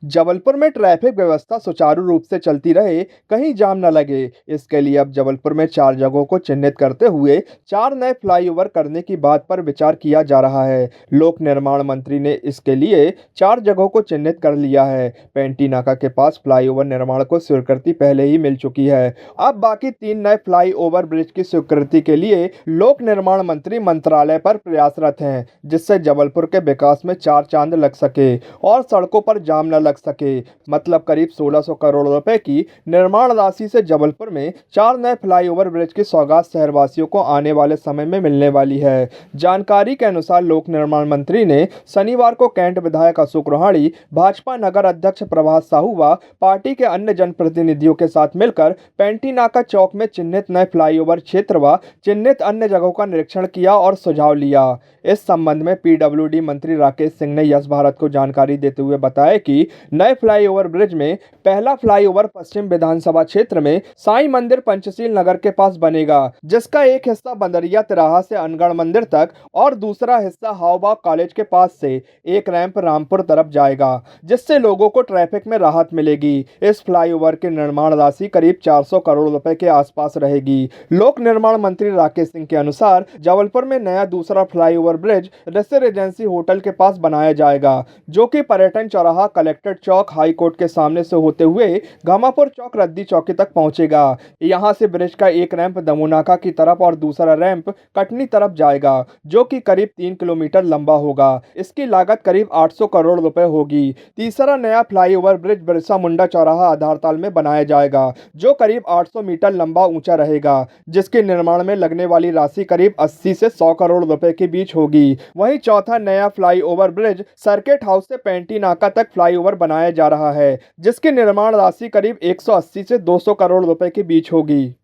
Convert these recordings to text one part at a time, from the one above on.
जबलपुर में ट्रैफिक व्यवस्था सुचारू रूप से चलती रहे, कहीं जाम न लगे। इसके लिए अब जबलपुर में 4 जगहों को चिन्हित करते हुए 4 नए फ्लाईओवर करने की बात पर विचार किया जा रहा है। लोक निर्माण मंत्री ने इसके लिए 4 जगहों को चिन्हित कर लिया है। पेंटी नाका के पास फ्लाईओवर निर्माण को स्वीकृति पहले ही मिल चुकी है। अब बाकी 3 नए फ्लाईओवर ब्रिज की स्वीकृति के लिए लोक निर्माण मंत्री मंत्रालय पर प्रयासरत हैं, जिससे जबलपुर के विकास में 4 चांद लग सके और सड़कों पर जाम न लग सके। मतलब करीब 1600 करोड़ रुपए की निर्माण राशि से जबलपुर में 4 नए फ्लाईओवर ब्रिज की सौगात शहरवासियों को आने वाले समय में मिलने वाली है। जानकारी के अनुसार लोक निर्माण मंत्री ने शनिवार को कैंट विधायक अशोक रोहाणी, भाजपा नगर अध्यक्ष प्रभात साहू व पार्टी के अन्य जनप्रतिनिधियों के साथ मिलकर पेंटी नाका चौक में चिन्हित नए फ्लाईओवर क्षेत्र व चिन्हित अन्य जगहों का निरीक्षण किया और सुझाव लिया। इस संबंध में पीडब्ल्यूडी मंत्री राकेश सिंह ने यस भारत को जानकारी देते हुए बताया कि नए फ्लाईओवर ब्रिज में पहला फ्लाईओवर पश्चिम विधानसभा क्षेत्र में साईं मंदिर पंचशील नगर के पास बनेगा, जिसका एक हिस्सा बंदरिया तिराहा से अनगढ़ मंदिर तक और दूसरा हिस्सा हावबाग कॉलेज के पास से एक रैंप रामपुर तरफ जाएगा, जिससे लोगों को ट्रैफिक में राहत मिलेगी। इस फ्लाईओवर की निर्माण राशि करीब 400 करोड़ रुपए के आसपास रहेगी। लोक निर्माण मंत्री राकेश सिंह के अनुसार जबलपुर में नया दूसरा फ्लाईओवर ब्रिज रेसिडेंसी होटल के पास बनाया जाएगा, जो कि पर्यटन चौराहा, कलेक्ट्रेट चौक, हाई कोर्ट के सामने से होते हुए घमापुर चौक, रद्दी चौकी तक पहुंचेगा। यहां से ब्रिज का एक रैंप दमोनाका की तरफ और दूसरा रैंप कटनी तरफ जाएगा, जो कि करीब 3 किलोमीटर लंबा होगा। इसकी लागत करीब 800 करोड़ रुपए होगी। तीसरा नया फ्लाईओवर ब्रिज बिरसा मुंडा चौराहा आधारताल में बनाया जाएगा, जो करीब 800 मीटर लंबा ऊंचा रहेगा, जिसके निर्माण में लगने वाली राशि करीब 80 से 100 करोड़ रुपए के बीच होगी। वहीं चौथा नया फ्लाईओवर ब्रिज सर्किट हाउस से पेंटी नाका तक फ्लाईओवर बनाया जा रहा है, जिसकी निर्माण राशि करीब 180 से 200 करोड़ रुपए के बीच होगी।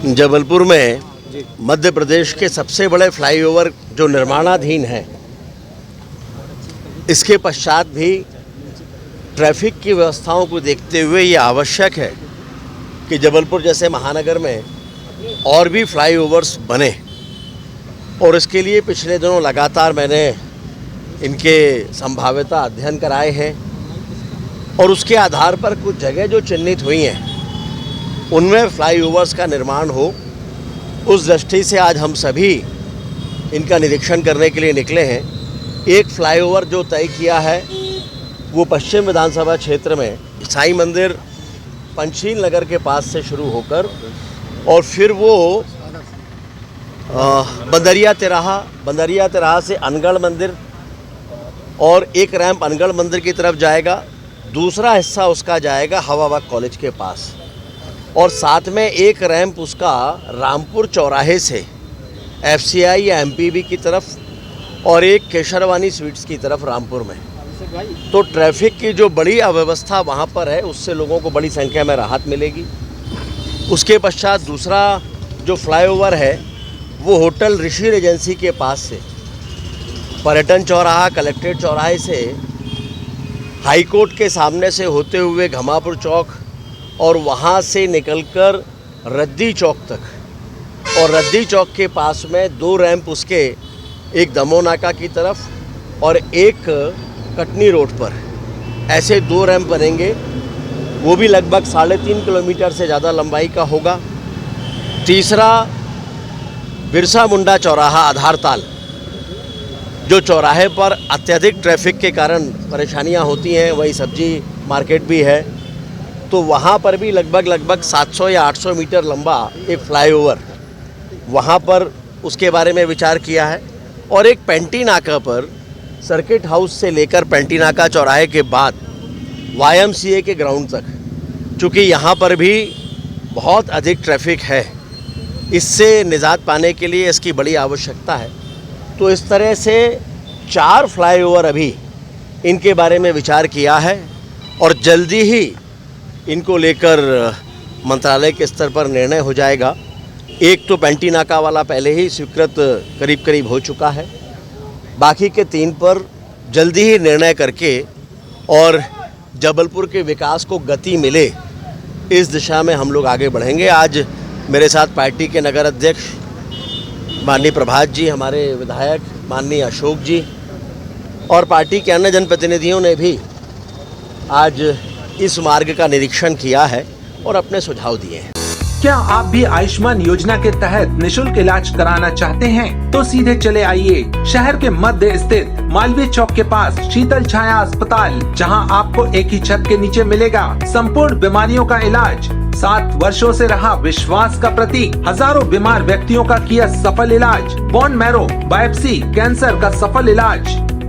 जबलपुर में मध्य प्रदेश के सबसे बड़े फ्लाईओवर जो निर्माणाधीन है, इसके पश्चात भी ट्रैफिक की व्यवस्थाओं को देखते हुए ये आवश्यक है कि जबलपुर जैसे महानगर में और भी फ्लाईओवर्स बने। और इसके लिए पिछले दिनों लगातार मैंने इनके संभाव्यता अध्ययन कराए हैं और उसके आधार पर कुछ जगह जो चिन्हित हुई हैं उनमें फ्लाईओवर्स का निर्माण हो, उस दृष्टि से आज हम सभी इनका निरीक्षण करने के लिए निकले हैं। एक फ्लाईओवर जो तय किया है वो पश्चिम विधानसभा क्षेत्र में साईं मंदिर पंचशील नगर के पास से शुरू होकर और फिर वो बंदरिया तिराहा से अनगढ़ मंदिर और एक रैंप अनगढ़ मंदिर की तरफ जाएगा। दूसरा हिस्सा उसका जाएगा हवाबाग कॉलेज के पास और साथ में एक रैंप उसका रामपुर चौराहे से एफसीआई या एमपीबी की तरफ और एक केशरवानी स्वीट्स की तरफ रामपुर में। तो ट्रैफिक की जो बड़ी अव्यवस्था वहाँ पर है, उससे लोगों को बड़ी संख्या में राहत मिलेगी। उसके पश्चात दूसरा जो फ्लाईओवर है वो होटल ऋषि रेजेंसी के पास से पर्यटन चौराहा, कलेक्ट्रेट चौराहे से हाई कोर्ट के सामने से होते हुए घमापुर चौक और वहाँ से निकलकर रद्दी चौक तक और रद्दी चौक के पास में 2 रैंप उसके, एक दमोनाका की तरफ और एक कटनी रोड पर, ऐसे 2 रैंप बनेंगे। वो भी लगभग 3.5 किलोमीटर से ज़्यादा लंबाई का होगा। तीसरा बिरसा मुंडा चौराहा आधारताल, जो चौराहे पर अत्यधिक ट्रैफिक के कारण परेशानियां होती हैं, वही सब्जी मार्केट भी है, तो वहाँ पर भी लगभग 700 या 800 मीटर लंबा एक फ्लाईओवर, वहाँ पर उसके बारे में विचार किया है। और एक पेंटी नाका पर सर्किट हाउस से लेकर पेंटी नाका चौराहे के बाद YMCA के ग्राउंड तक, चूँकि यहाँ पर भी बहुत अधिक ट्रैफिक है, इससे निजात पाने के लिए इसकी बड़ी आवश्यकता है। तो इस तरह से 4 फ्लाईओवर अभी इनके बारे में विचार किया है और जल्दी ही इनको लेकर मंत्रालय के स्तर पर निर्णय हो जाएगा। एक तो पेंटी नाका वाला पहले ही स्वीकृत करीब हो चुका है, बाकी के 3 पर जल्दी ही निर्णय करके और जबलपुर के विकास को गति मिले, इस दिशा में हम लोग आगे बढ़ेंगे। आज मेरे साथ पार्टी के नगर अध्यक्ष माननीय प्रभात जी, हमारे विधायक माननीय अशोक जी और पार्टी के अन्य जनप्रतिनिधियों ने भी आज इस मार्ग का निरीक्षण किया है और अपने सुझाव दिए हैं। क्या आप भी आयुष्मान योजना के तहत निशुल्क इलाज कराना चाहते हैं? तो सीधे चले आइए शहर के मध्य स्थित मालवीय चौक के पास शीतल छाया अस्पताल, जहां आपको एक ही छत के नीचे मिलेगा संपूर्ण बीमारियों का इलाज। 7 वर्षों से रहा विश्वास का प्रतीक, हजारों बीमार व्यक्तियों का किया सफल इलाज, बोन मैरो बायोप्सी कैंसर का सफल इलाज,